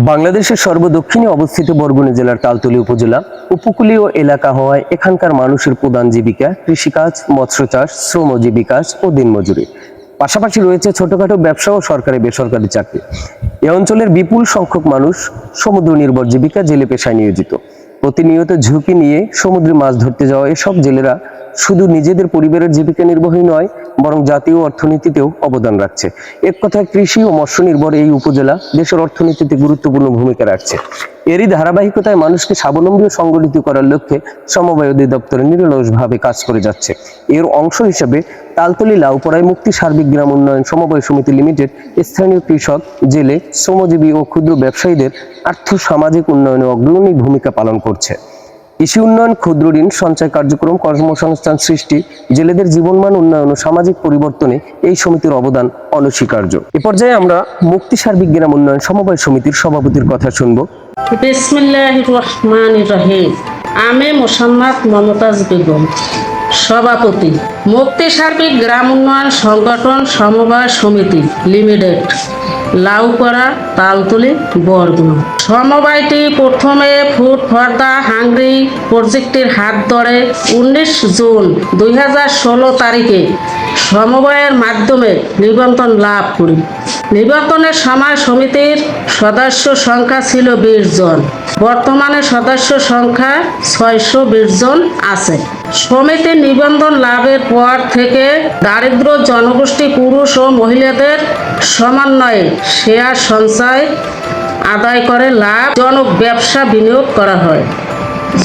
বাংলাদেশের সর্বদক্ষিণে অবস্থিত বরগুনা জেলার তালতলী উপজেলা উপকূলীয় এলাকা হওয়ায় এখানকার মানুষের প্রধান জীবিকা কৃষিকাজ, মৎস্য চাষ, শ্রমজীবী কাজ ও দিনমজুরি। পাশাপাশি রয়েছে ছোটখাটো ব্যবসা ও সরকারি বেসরকারি চাকরি। এ অঞ্চলের বিপুল সংখ্যক মানুষ সমুদ্র নির্ভর জীবিকা জেলে পেশায় নিয়োজিত। প্রতিনিয়ত ঝুঁকি নিয়ে সমুদ্রে মাছ ধরতে যাওয়া এসব জেলেরা শুধু নিজেদের পরিবারের জীবিকা নির্বাহী নয়, বরং জাতীয় অর্থনীতিতেও অবদান রাখছে। এক কথায় কৃষি ও মৎস্য নির্ভর এই উপজেলা দেশের অর্থনীতিতে গুরুত্বপূর্ণ ভূমিকা রাখছে। এরই ধারাবাহিকতায় মানুষকে স্বাবলম্বী ও সংগঠিত করার লক্ষ্যে সমবায় অধিদপ্তর নিরলসভাবে কাজ করে যাচ্ছে। এর অংশ হিসেবে তালতলী লাউপাড়ায় মুক্তি সার্বিক গ্রাম উন্নয়ন সমবায় সমিতি লিমিটেড স্থানীয় কৃষক, জেলে, শ্রমজীবী ও ক্ষুদ্র ব্যবসায়ীদের আর্থ সামাজিক উন্নয়নে অগ্রণী ভূমিকা পালন করছে। কৃষি উন্নয়ন, ক্ষুদ্র ঋণ, সঞ্চয় কার্যক্রম, কর্মসংস্থান সৃষ্টি, জেলেদের জীবনমান উন্নয়ন ও সামাজিক পরিবর্তনে এই সমিতির অবদান অনস্বীকার্য। এ পর্যায়ে আমরা মুক্তি সার্বিক গ্রাম উন্নয়ন সমবায় সমিতির সভাপতির কথা শুনব। বিসমিল্লাহির রহমানির রহিম। আমি মোসাম্মদ মমতাজ বেগম, সভাপতি, মুক্তি সার্বিক গ্রাম উন্নয়ন সংগঠন সমবায় সমিতি লিমিটেড, লাউপাড়া, তালতলী, বরগুনা। সমবায়টি প্রথমে ফুড ফর দ্য হাংরি প্রজেক্টের হাত ধরে 19 জুন 2016 তারিখে সমবায়ের মাধ্যমে নিবন্ধন লাভ করি। নিবন্ধনের সময় সমিতির সদস্য সংখ্যা ছিল 20 জন। বর্তমানে সদস্য সংখ্যা 620 জন আছে। সমিতির নিবন্ধন লাভের পর থেকে দারিদ্র জনগোষ্ঠী পুরুষ ও মহিলাদের সমন্বয়ে শেয়ার সঞ্চয় আদায় করে লাভজনক ব্যবসা বিনিয়োগ করা হয়,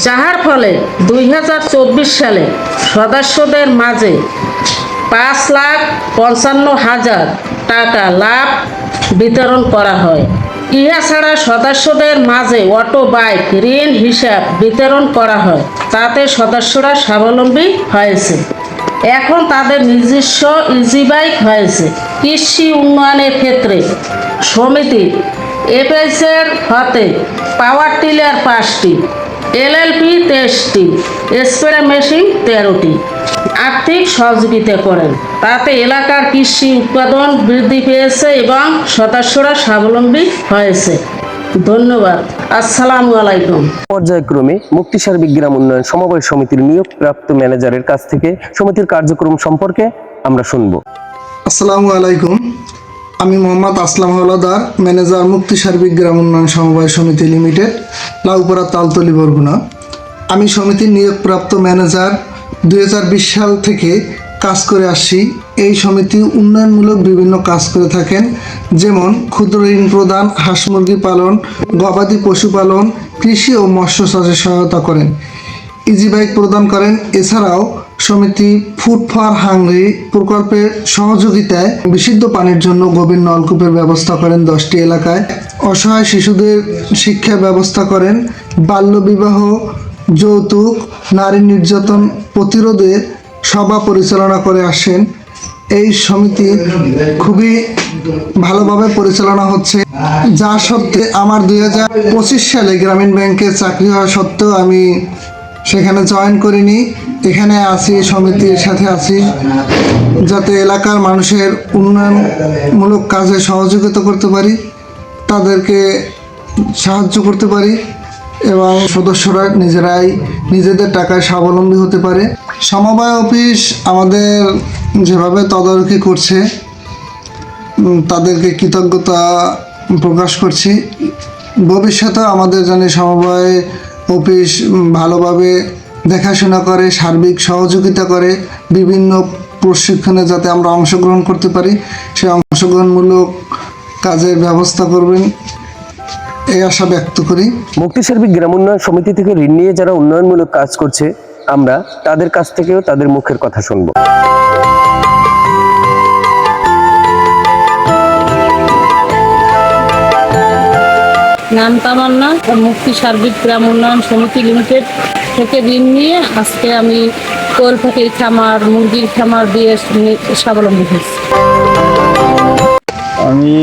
যার ফলে 2024 সালে সদস্যদের মাঝে 5,55,000 টাকা লাভ বিতরণ করা হয়। ইহা ছাড়া সদস্যদের মাঝে অটো বাইক ঋণ হিসাব বিতরণ করা হয়, তাতে সদস্যরা স্বাবলম্বী হয়েছে। এখন তাদের নিজস্ব ইজি বাইক হয়েছে। কৃষি উন্নয়নের ক্ষেত্রে সমিতি এফএসের হাতে পাওয়ার টিলার 5টি, এলএলপি 23টি, স্প্রে মেশিন 13টি আর্থিক সহযোগিতা করেন। তাতে এলাকার কৃষি উৎপাদন বৃদ্ধি পেয়েছে এবং সদস্যরা স্বাবলম্বী হয়েছে। ধন্যবাদ। আসসালামু আলাইকুম। পর্যায়ক্রমে মুক্তি সার্বিক গ্রাম উন্নয়ন সমবায় সমিতির নিয়োগপ্রাপ্ত ম্যানেজারের কাছ থেকে সমিতির কার্যক্রম সম্পর্কে আমরা শুনব। আসসালামু আলাইকুম। আমি মোহাম্মদ আসলাম হলাদার, ম্যানেজার মুক্তি সার্বিক গ্রাম উন্নয়ন সমবায় সমিতি লিমিটেড, লাউপাড়া, তালতলী, বরগুনা। আমি সমিতির নিয়োগপ্রাপ্ত ম্যানেজার। 2020 সাল থেকে কাজ করে আসছি। এই সমিতি উন্নয়নমূলক বিভিন্ন কাজ করে থাকেন, যেমন ক্ষুদ্র ঋণ প্রদান, হাঁস মুরগি পালন, গবাদি পশুপালন, কৃষি ও মৎস্য চাষে সহায়তা করেন, ইজি বাইক প্রদান করেন। এছাড়াও সমিতি ফুড ফর হাংরি প্রকল্পের সহযোগিতায় বিশুদ্ধ পানির জন্য গভীর নলকূপের ব্যবস্থা করেন 10টি এলাকায়। অসহায় শিশুদের শিক্ষা ব্যবস্থা করেন। বাল্যবিবাহ, যৌতুক, নারী নির্যাতন প্রতিরোধে সভা পরিচালনা করে আসেন। এই সমিতি খুবই ভালোভাবে পরিচালনা হচ্ছে। যা সত্ত্বে আমার 2025 সালে গ্রামীণ ব্যাংকে চাকরি হওয়া সত্ত্বেও আমি সেখানে জয়েন করিনি। এখানে আছি, সমিতির সাথে আছি, যাতে এলাকার মানুষের উন্নয়নমূলক কাজে সহযোগিতা করতে পারি, তাদেরকে সাহায্য করতে পারি এবং সদস্যরা নিজেরাই নিজেদের টাকায় স্বাবলম্বী হতে পারে। সমবায় অফিস আমাদের যেভাবে তদারকি করছে, তাদেরকে কৃতজ্ঞতা প্রকাশ করছি। ভবিষ্যতে আমাদের যেন সমবায় অফিস ভালোভাবে দেখাশোনা করে, সার্বিক সহযোগিতা করে, বিভিন্ন প্রশিক্ষণে যাতে আমরা অংশগ্রহণ করতে পারি, সেই অংশগ্রহণমূলক কাজের ব্যবস্থা করবেন, এই আশা ব্যক্ত করি। মুক্তি সার্বিক গ্রাম উন্নয়ন সমিতি থেকে ঋণ নিয়ে যারা উন্নয়নমূলক কাজ করছে, আমরা তাদের কাছ থেকেও তাদের মুখের কথা শুনব। নাম তামান্না, মুক্তি সার্বিক গ্রাম উন্নয়ন সমিতি লিমিটেড থেকে ঋণ নিয়ে আজকে আমি কোয়েল পাখির খামার, মুরগির খামার দিয়ে স্বাবলম্বী হয়েছি। আমি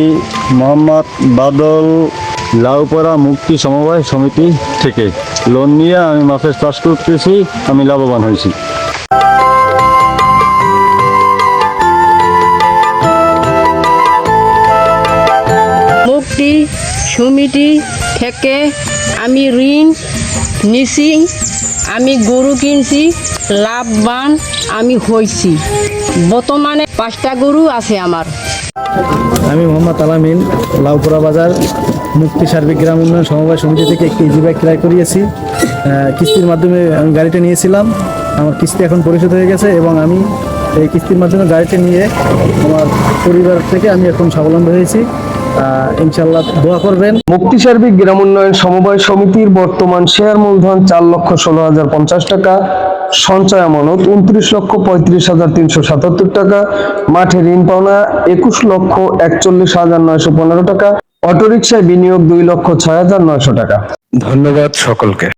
মোহাম্মদ বাদল, লাউপাড়া মুক্তি সমবায় সমিতি থেকে লোন নিয়ে আমি মাছের চাষ করতেছি, আমি লাভবান হয়েছি। মুক্তি সমিতি থেকে আমি ঋণ নিছি, আমি গরু কিনছি, লাভবান আমি হয়েছি। বর্তমানে 5টা গরু আছে আমার। আমি মোহাম্মদ আলামিন লাউপুরা বাজার মুক্তি সার্বিক গ্রাম উন্নয়ন সমবায় সমিতি থেকে একটি ইজি বাইক ক্রয় করিয়েছি। কিস্তির মাধ্যমে আমি গাড়িটা নিয়েছিলাম, আমার কিস্তি এখন পরিশোধ হয়ে গেছে এবং আমি এই কিস্তির মাধ্যমে গাড়িটা নিয়ে আমার পরিবার থেকে আমি এখন স্বাবলম্বী হয়েছি। ইনশাল্লাহ দোয়া করবেন। মুক্তি সার্বিক গ্রাম উন্নয়ন সমবায় সমিতির বর্তমান শেয়ার মূলধন 4,16,050 টাকা, সঞ্চয় আমানত 29,35,377 টাকা, মাঠে ঋণ পাওনা 21,41,915 টাকা, অটোরিকশায় বিনিয়োগ 2,06,900 টাকা। ধন্যবাদ সকলকে।